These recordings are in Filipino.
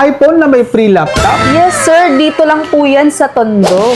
iPhone na may free laptop? Yes sir, dito lang po yan sa Tondo.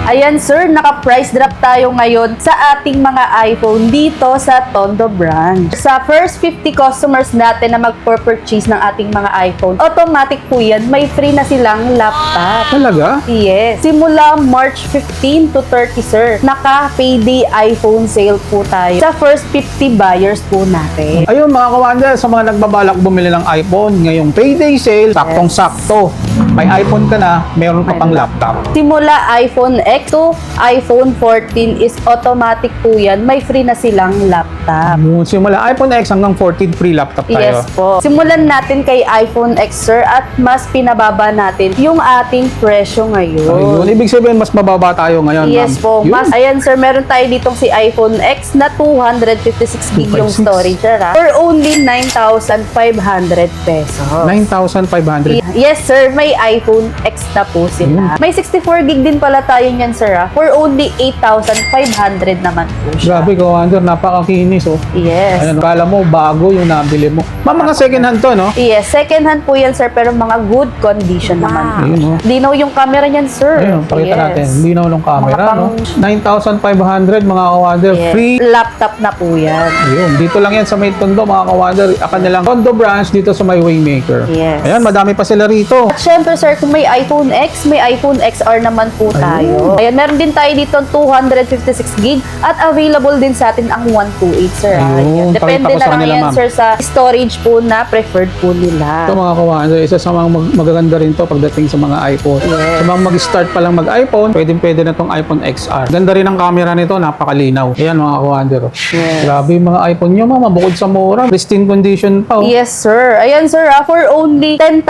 Ayan sir, naka-price drop tayo ngayon sa ating mga iPhone dito sa Tondo branch. Sa first 50 customers natin na mag-purchase ng ating mga iPhone, automatic po yan, may free na silang laptop. Talaga? Yes. Simula March 15 to 30 sir, naka-payday iPhone sale po tayo sa first 50 buyers po natin. Ayun mga kawander, sa mga nagbabalak bumili ng iPhone, ngayong payday sale, saktong-sakto. May iPhone ka na, meron ka pang laptop. Simula iPhone X to iPhone 14 is automatic po yan. May free na silang laptop. Simula iPhone X hanggang 14 free laptop tayo. Yes po. Simulan natin kay iPhone X sir at mas pinababa natin yung ating presyo ngayon. Ayun, ibig sabihin mas mababa tayo ngayon. Yes po. Yun. Mas, ayan sir, meron tayo ditong si iPhone X na 256 gig yung 256. storage sir for only 9,500 pesos. 9,500. Yes sir, may iPhone X na po sila. May 64 gig din pala tayo niyan sir for only 8,500 naman po siya. Grabe, kawander, napakakinis oh. Yes. Ayun, kala mo bago yung nabili mo. Mga second hand to, no? Yes, second hand po yan sir pero mga good condition naman po. Ayun, oh. Dinaw yung camera niyan sir. Ayun, pakita natin. Linaw ng camera, Mga no? pang- 9,500 mga kawander. Yes. Free. Laptop na po yan. Ayun, dito lang yan sa may Tondo, mga kawander. Akan nilang Tondo branch dito sa may Waymaker. Yes. Ayan, madami pa sila rito. At syempre sir, kung may iPhone X, may iPhone XR naman po tayo. Ayan, meron din tayo dito 256 gig at available din sa atin ang 128 sir. Ayun, Depende pakita ko na sa lang kanila, yan ma'am. sir sa storage po na preferred po nila. Ito mga kawander, isa sa mga magaganda rin to pagdating sa mga iPhone. Yes. Sa mga mag-start pa lang mag-iPhone, pwede na tong iPhone XR. Ganda rin ang camera nito, napakalinaw. Ayan mga kawander. Yes. Grabe yung mga iPhone nyo, mama. Bukod sa mura, pristine condition pa. Oh. Yes, sir. Ayan, sir, for only 10,000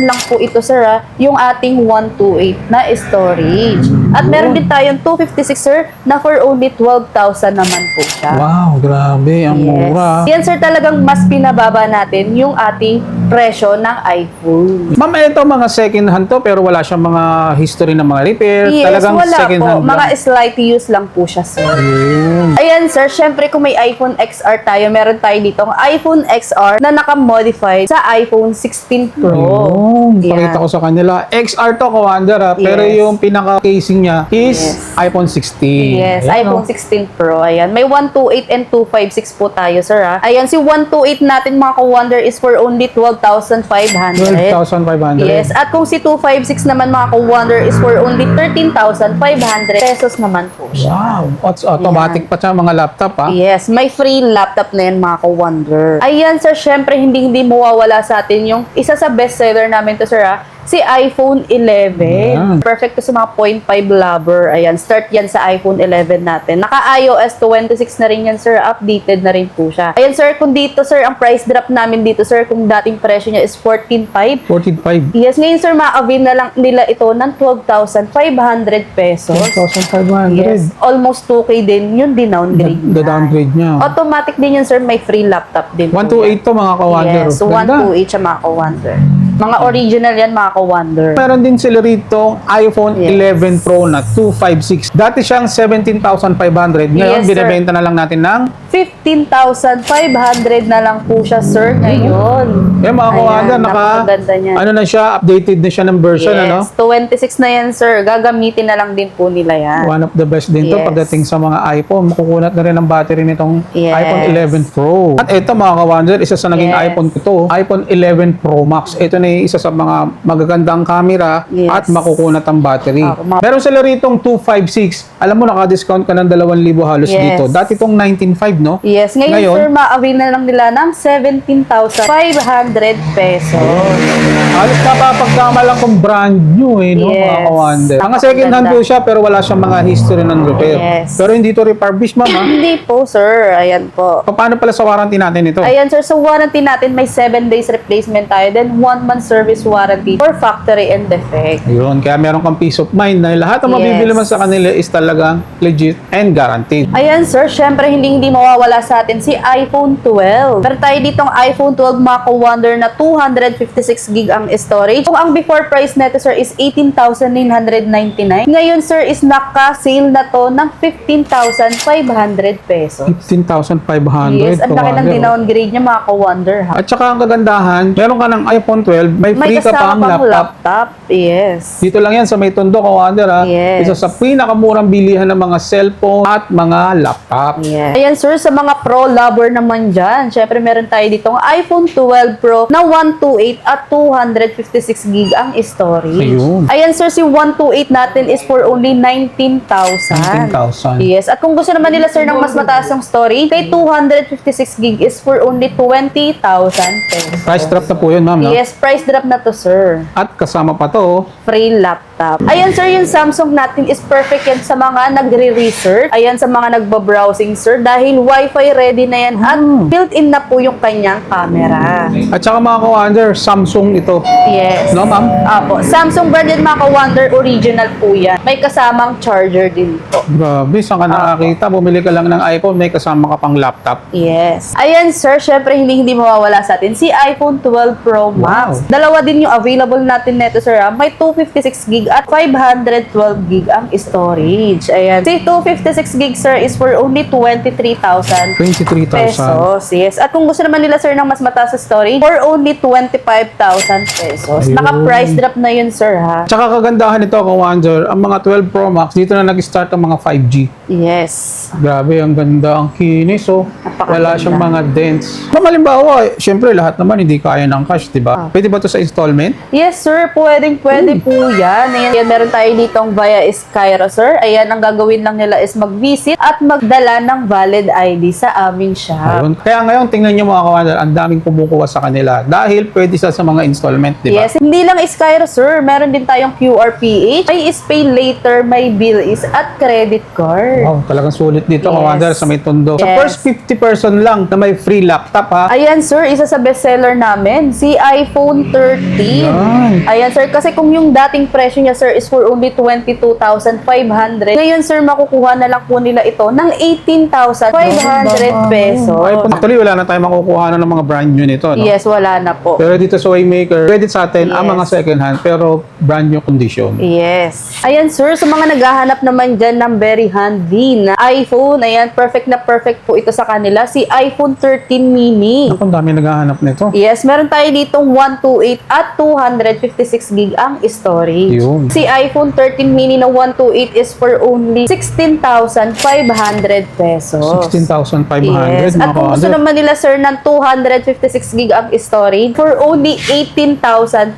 lang po ito, sir, yung ating 128 na storage. At meron din tayong 256, sir, na for only 12,000 naman po siya. Wow, grabe. Ang mura. Yan, sir, talagang mas pinababa natin yung ating presyo ng iPhone. Ma'am, ito mga second hand to, pero wala siyang mga history ng mga repair. Yes, Talagang wala second po. hand Mga lang. slight use lang po siya, sir. Ayun. Ayan, sir, syempre kung may iPhone XR tayo, meron tayo dito ang iPhone XR na naka-modified sa iPhone 16 Pro. Ayun. Yan. Pakita ko sa kanila. XR to, kawander, ha? Pero Yes. yung pinaka-casing niya is Yes. iPhone 16. Yes, Ayan, iPhone oh. 16 Pro. Ayan. May 128 and 256 po tayo, sir. Ha? Ayan, si 128 natin, mga ka-wonder, is for only 12,500. 12,500. Yes. At kung si 256 naman, mga ka-wonder, is for only 13,500 pesos naman po siya. Wow. What's automatic pa siya mga laptop, ha? Yes, may free laptop na yan, mga ka-wonder. Ayan, sir, syempre, hindi mawawala sa atin yung isa sa bestseller namin to, sir, ha? Si iPhone 11. Ayan. Perfect to sa mga 0.5 lover. Ayan, start yan sa iPhone 11 natin. Naka-iOS 26 na rin yan, sir. Updated na rin po siya. Ayan, sir, kung dito, sir, ang price drop namin dito, sir, kung dating presyo niya is 14,500. 14,500. Yes, ngayon, sir, ma-avail na lang nila ito ng 12,500 pesos. 12,500. Yes, almost 2K din yung dinowngrade The downgrade niya. Automatic din yun, sir. May free laptop din. 128 to mga kawander. Yes, so Ganda. 128 siya, mga ka-wonder. Mga original yan, mga ka-wonder. Meron din sila rito iPhone Yes. 11 Pro na 256. Dati siyang 17,500. Ngayon, Yes, sir. binibenta na lang natin ng 15,500 na lang po siya, sir, ngayon. mga Ayan, kawander, napakaganda niyan. ano na siya, updated na siya ng version, ano? Yes, 26 na yan, sir. Gagamitin na lang din po nila yan. One of the best din to Yes. pagdating sa mga iPhone. Makukunat na rin ang battery nitong Yes. iPhone 11 Pro. At ito mga kawander, isa sa naging Yes. iPhone ko to, iPhone 11 Pro Max. Ito na yung isa sa mga magagandang camera Yes. at makukunat ang battery. Meron sila ritong 256. Alam mo, naka-discount ka ng 2,000 halos Yes. dito. Dati itong 19,500, no? Yes, ngayon, sir, ma-avail na lang nila ng 17,500 pesos. Halos napapagkama lang kung brand new no, Yes. mga kawander. Mga second hand po siya pero wala siyang mga history ng repair. Yes. Pero hindi to refurbished, ma'am, ha? Hindi po, sir. Ayan po. Paano pala sa warranty natin ito? Ayan, sir. Sa warranty natin, may 7 days replacement tayo. Then, 1 month month service warranty for factory and defect. Ayun, kaya meron kang peace of mind na lahat ng mabibili mo sa kanila is talagang legit and guaranteed. Ayan sir, syempre hindi mawawala sa atin si iPhone 12. Meron tayo ditong iPhone 12 Mako Wonder na 256 gig ang storage. Kung ang before price neto sir is 18,999. Ngayon sir is naka-sale na to ng 15,500 pesos. 15,500. Yes, ang laki ng Kawander. dinowngrade niya mga ka-wonder ha. At saka ang kagandahan, meron ka ng iPhone 12, may May free ka kasama pang pang laptop. Yes. Dito lang yan sa may Tondo, Kawander ha. Yes. Isa sa pinakamurang bilihan ng mga cellphone at mga laptop. Yes. Ayan sir, sa mga pro lover naman dyan, syempre meron tayo ditong iPhone 12 Pro na 128 at 256 gig ang storage. Ayun. Ayan sir, si 128 natin is for only 19,000. 19,000. Yes. At kung gusto naman nila sir ng mas mataas ang storage, kay 256 gig is for only 20,000 pesos. Price drop na po yun, ma'am. No? Yes, price drop na to sir. At kasama pa to, Free laptop. Ayan sir, yung Samsung natin is perfect yan sa mga nagre-research. Ayan sa mga nagbabrowsing sir dahil Wi-Fi ready na yan at built-in na po yung kanyang camera. at saka mga Kawander, Samsung ito. Yes. No, ma'am? Apo. Samsung branded mga ka-Wonder, original po yan. May kasamang charger din po. Grabe, saan ka nakakita? Bumili ka lang ng iPhone, may kasama ka pang laptop. Yes. Ayan sir, syempre hindi mawawala sa atin si iPhone 12 Pro Max. Wow. Dalawa din yung available natin neto sir. May 256 gig at 512 gig ang storage. Ayan. Si 256 gig sir is for only 23,000 23,000. pesos. Yes. At kung gusto naman nila sir ng mas mataas sa storage, for only 25,000 pesos. Ayun. Naka-price drop na yun sir ha. Tsaka kagandahan nito, Kawander, ang mga 12 Pro Max, dito na nag-start ang mga 5G. Yes. Grabe, ang ganda, ang kinis, oh. Napakaganda. Wala siyang mga dents. Kung halimbawa, syempre lahat naman hindi kaya ng cash, di ba? Pwede ba to sa installment? Yes, sir. Pwede po yan. Ayan, meron tayo ditong via Skyro, sir. Ayan, ang gagawin lang nila is mag-visit at magdala ng valid ID sa aming shop. Ayun. Kaya ngayon, tingnan niyo mga Kawander, ang daming kumukuha sa kanila dahil pwede sa mga installment, di ba? Yes, hindi lang Skyro, sir. Meron din tayong QRPH, may is pay later, may bill is at credit card. Wow, talagang sulit dito, Yes. Kawander, sa may Tondo. Sa Yes. first 50 person lang na may free laptop, ha? Ayan, sir. Isa sa bestseller namin, si iPhone 13. Yan. Ayan, sir. Kasi kung yung dating presyo niya, sir, is for only 22,500. Ngayon, sir, makukuha na lang po nila ito ng 18,500 pesos. Actually, wala na tayo makukuha ng mga brand new nito, no? Yes, wala na po. Pero dito sa Waymaker, credit sa atin ang Yes. mga second hand pero brand new condition. Yes. Ayan, sir. Sa mga naghahanap naman dyan ng very handy na iPhone, ayan, perfect na perfect po ito sa kanila. Si iPhone 13 mini. Ako, ang dami naghahanap nito. Yes, meron tayo ditong 128 at 256 gig ang storage. Yun. Si iPhone 13 mini na 128 is for only 16,500 pesos. 16,500 Yes. At kung gusto Kawander. naman nila sir ng 256 gig ang storage for only 18,500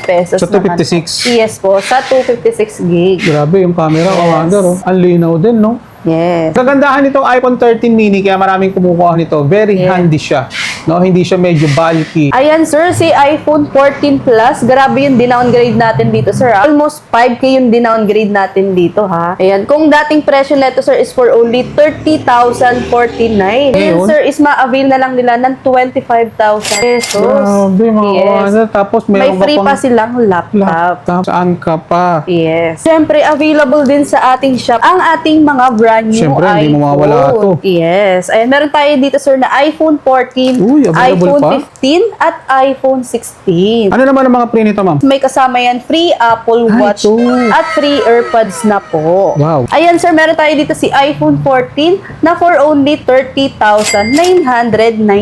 pesos. Sa 256? Naman. Yes po, sa 256 gig. Grabe yung camera, Yes. Kawander, oh. Ang linaw din, no? Yes. Kagandahan nitong iPhone 13 mini kaya maraming kumukuha nito. Very Yes. handy siya. No, hindi siya medyo bulky. Ayan sir, si iPhone 14 Plus, grabe yung dinowngrade natin dito sir. Almost 5K yung dinowngrade natin dito ha. Ayan, kung dating presyo neto sir is for only 30,049. Ayan Ngayon? sir, is ma-avail na lang nila ng 25,000 pesos. Grabe mga Yes. Kawander. Tapos May meron free ka pa pang silang laptop. laptop. Saan ka pa? Yes. Siyempre, available din sa ating shop ang ating mga brand new Siyempre, hindi iPhone. mawawala to. Yes. Ayan, meron tayo dito sir na iPhone 14, Uy, available iPhone pa? 15, at iPhone 16. Ano naman ang mga free nito, ma'am? May kasama yan, free Apple Watch ito. at free AirPods na po. Wow. Ayan sir, meron tayo dito si iPhone 14 na for only 30,999.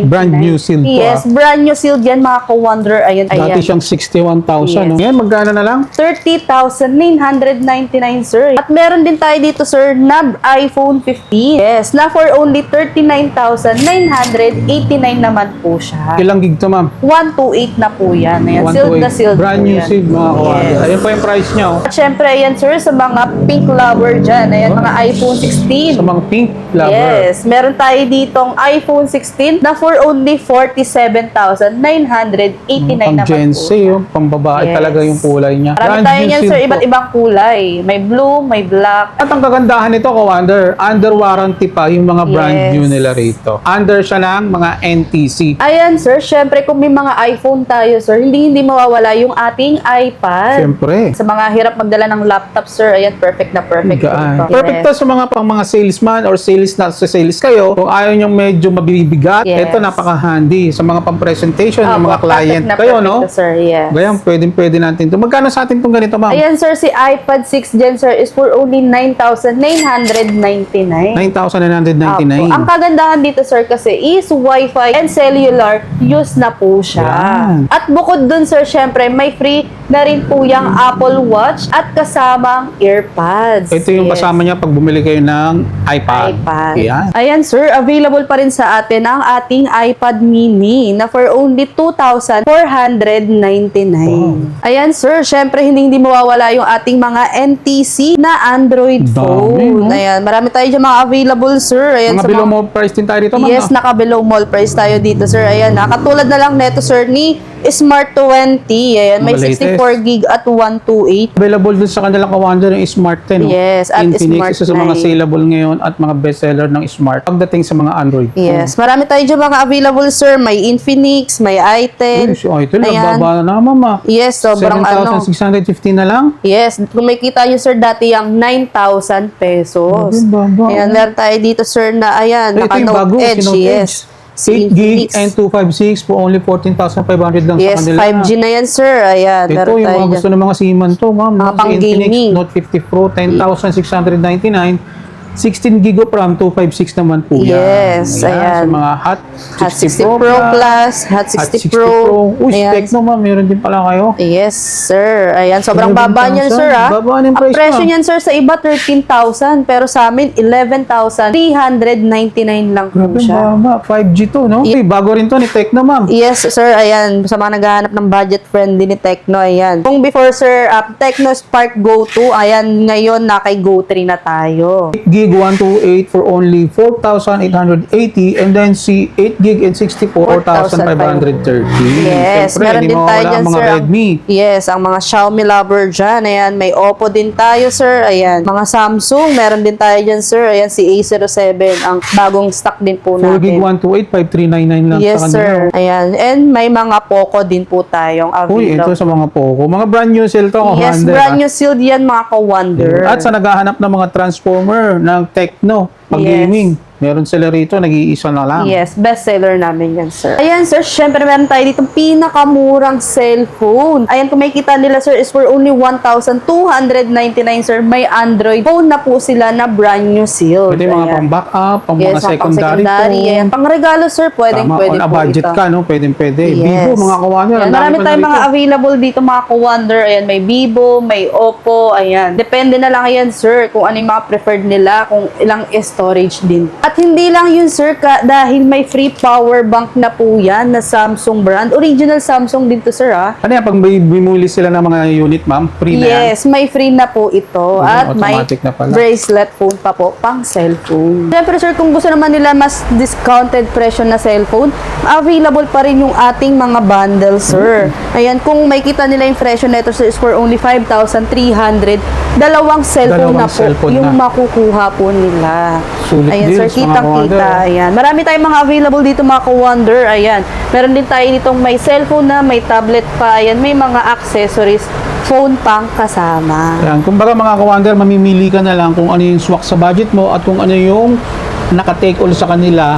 Brand new seal to, Yes, brand new sealed yan mga ka-wonder. Ayan, Dati ayan. siyang 61,000. No? Yes. Ngayon, magkano na lang? 30,999 sir. At meron din tayo dito sir na iPhone 15. Yes, na for only 39,989 naman po siya. Ilang gig to, ma'am? 128 na po yan. Ayan, sealed na 128. sealed Brand po new yan. sealed, mga Kawander. Yes. Ayan po yung price niya, oh. At syempre, ayan sir, sa mga pink lover dyan. Ayan, mga iPhone 16. Sa mga pink lover. Yes, meron tayo ditong iPhone 16 na for only 47,989 Pang naman Gen po. Z, oh. Pang babae Yes. talaga yung kulay niya. Marami Brand tayo new niyan sealed sir, po. iba't ibang kulay. May blue, may black. At ang kagandahan nito, Kawander, ka-wonder, under warranty pa yung mga brand Yes. new nila rito. Under siya ng mga NTC. Ayan, sir. Syempre, kung may mga iPhone tayo, sir, hindi mawawala yung ating iPad. Siyempre. Sa mga hirap magdala ng laptop, sir, ayan, perfect na perfect. Gaan. ito. Perfect to sa mga pang mga salesman or sales na sa sales kayo. Kung ayaw nyo medyo mabibigat, Yes. ito napaka-handy. Sa mga pang-presentation ng Opo, mga client perfect na kayo, perfect no? to, sir, yes. Gayang pwede natin to. Magkano sa atin itong ganito, ma'am? Ayan, sir, si iPad 6 Gen, sir, is for only 9,999. 9,999. Opo. Ang kagandahan dito, sir, kasi is Wi-Fi and cellular use na po siya. Yan. At bukod dun, sir, syempre, may free na rin po yung Apple Watch at kasamang AirPods. Ito yung Yes. kasama niya pag bumili kayo ng iPad. Yan. Ayan, sir, available pa rin sa atin ang ating iPad mini na for only 2,499. Ayan, sir, syempre hindi mawawala yung ating mga NTC na Android Dami, phone. no? Ayan, marami tayo dyan mga available, sir. Ayan, Mga sa below mo price din tayo dito, ma'am. Yes, no? naka-below mall price tayo dito, sir. Ayan, katulad na lang neto, sir, ni Smart 20. Ayan, may Ang latest. 64 gig at 128. Available dun sa kanilang ka-wonder yung Smart 10. no? Yes, at Infinix, Smart isa sa mga 9. saleable ngayon at mga bestseller ng Smart. Pagdating sa mga Android phone. Yes, marami tayo dyan mga available, sir. May Infinix, may itel. Yes, ito lang, Ayan. baba na naman, ma. Yes, sobrang ano. 7,650 na lang. Yes, kung may kita nyo, sir, dati yung 9,000 pesos. Grabe, baba. Ayan, meron tayo dito, sir, na ayan, Ito yung bago, naka-Note Edge. si Note Yes. Edge. Si 8 gig Infinix. and 256 for only 14,500 lang Yes, sa kanila. 5G na yan, sir. Ayan, Ito meron yung tayo mga dyan. gusto ng mga seaman to, ma'am. Mga Si Infinix pang-gaming. Note 50 Pro, 10,699. 16 gig of RAM, 256 naman po yan. Yes, ayan. Sa mga Hot Hot 60 Pro Plus, Hot 60 Pro. Uy, Ayan. spec naman, meron din pala kayo. Yes, sir. Ayan, sobrang baba niyan, 11,000. sir, ha? Baba ng Ang price presyo mo. niyan, sir, sa iba, 13,000. Pero sa amin, 11,399 lang po Grabe, siya. baba. 5G to, no? Uy, bago rin to ni Tecno, ma'am. Yes, sir. Ayan, sa mga naghahanap ng budget-friendly ni Tecno, ayan. Kung before, sir, Tecno Spark Go 2, ayan, ngayon, na kay Go 3 na tayo. 8 gig 128 for only 4,880 and then si 8 gig and 64 4,530. Yes, Siyempre, meron hindi din tayo mawawala dyan, ang mga sir. Redmi. Yes, ang mga Xiaomi lover dyan. Ayan, may Oppo din tayo, sir. Ayan, mga Samsung, meron din tayo dyan, sir. Ayan, si A07, ang bagong stock din po 4 gig natin. 128 5399 lang Yes, sa kanila. sir. Ayan, and may mga Poco din po tayong Uy, ito available. sa mga Poco. Mga brand new sale to. Yes, Commander, brand ah. new sealed yan, mga ka-wonder. At sa naghahanap ng mga transformer ng Tecno, pag Yes. gaming, meron sila rito, nag-iisa na lang. Yes, best seller namin yan, sir. Ayan, sir, syempre meron tayo dito pinakamurang cellphone. Ayan, kung makikita nila, sir, is for only 1,299, sir. May Android phone na po sila na brand new sealed. Pwede mga Ayan. pang backup, pang Yes, mga secondary phone. Ayan, pang regalo, sir, pwedeng Tama, pwede on a po budget ito. ka, no? Pwede. Yes. Vivo, mga kawander. Ayan, ang dami marami pa tayong na mga rito. available dito, mga ka-wonder. Ayan, may Vivo, may Oppo, ayan. Depende na lang yan, sir, kung ano yung mga preferred nila, kung ilang storage din. At hindi lang yun, sir, dahil may free power bank na po yan na Samsung brand. Original Samsung din to, sir, ha? Ano yan, pag may bumuli sila ng mga unit, ma'am, free na yan? Yes, may free na po ito. At may automatic na pala. bracelet phone pa po, pang cellphone. Siyempre, sir, kung gusto naman nila mas discounted presyo na cellphone, available pa rin yung ating mga bundle, sir. Ayan, kung may kita nila yung presyo nito, sir, is for only 5,300. Dalawang cellphone Dalawang na po cellphone yung na. makukuha po nila. Sulit Ayan, sir, deals, mga kitang-kita. ka-wonder. Ayan. Marami tayong mga available dito, mga ka-wonder. Ayan. Meron din tayo ditong may cellphone na, may tablet pa. Ayan, may mga accessories, phone pang kasama. Yan. Kumbaga mga kawander, mamimili ka na lang kung ano yung swak sa budget mo at kung ano yung naka-take all sa kanila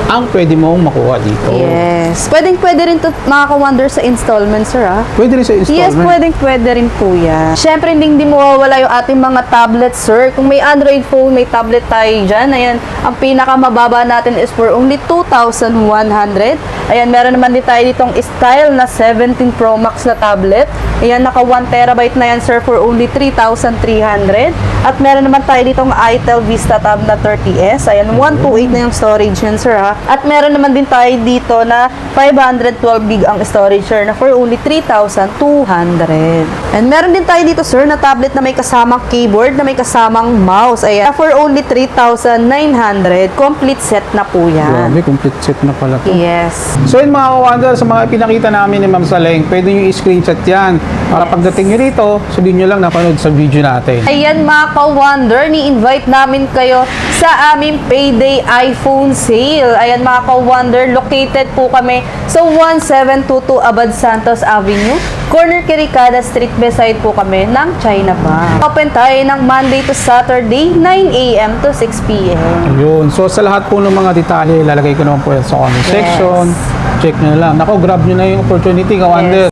ang pwede mong makuha dito. Yes. Pwede rin to, mga ka-wonder, sa installment, sir, ha? Pwede rin sa Yes, installment. pwede rin po yan. Siyempre, hindi mawawala yung ating mga tablet, sir. Kung may Android phone, may tablet tayo dyan. Ayan, ang pinakamababa natin is for only 2,100. Ayan, meron naman din tayo ditong style na 17 Pro Max na tablet. Ayan, naka 1 terabyte na yan, sir, for only 3,300. At meron naman tayo ditong itel Vista Tab na 30S. Ayan, 128 na yung storage yan, sir, ha? At meron naman din tayo dito na 512 gig ang storage, sir, na for only 3,200. And meron din tayo dito, sir, na tablet na may kasamang keyboard, na may kasamang mouse. Ayan, na for only 3,900. Complete set na po yan. Grabe, complete set na pala to. Yes. So yun mga kawander, sa mga pinakita namin ni Ma'am Saleng, pwede nyo i-screenshot yan. Para pagdating nyo rito, sabihin nyo lang napanood sa video natin. Ayan mga ka-wonder, ni-invite namin kayo sa aming payday iPhone sale. Ayan mga ka-wonder, located po kami sa 1722 Abad Santos Avenue, corner Kirikada Street, beside po kami ng China Bank. Open tayo ng Monday to Saturday, 9 a.m. to 6 p.m. Ayun. So, sa lahat po ng mga detalye, lalagay ko naman po yan sa comment section. Check nyo na lang. Nako, grab nyo na yung opportunity, ka-wonder.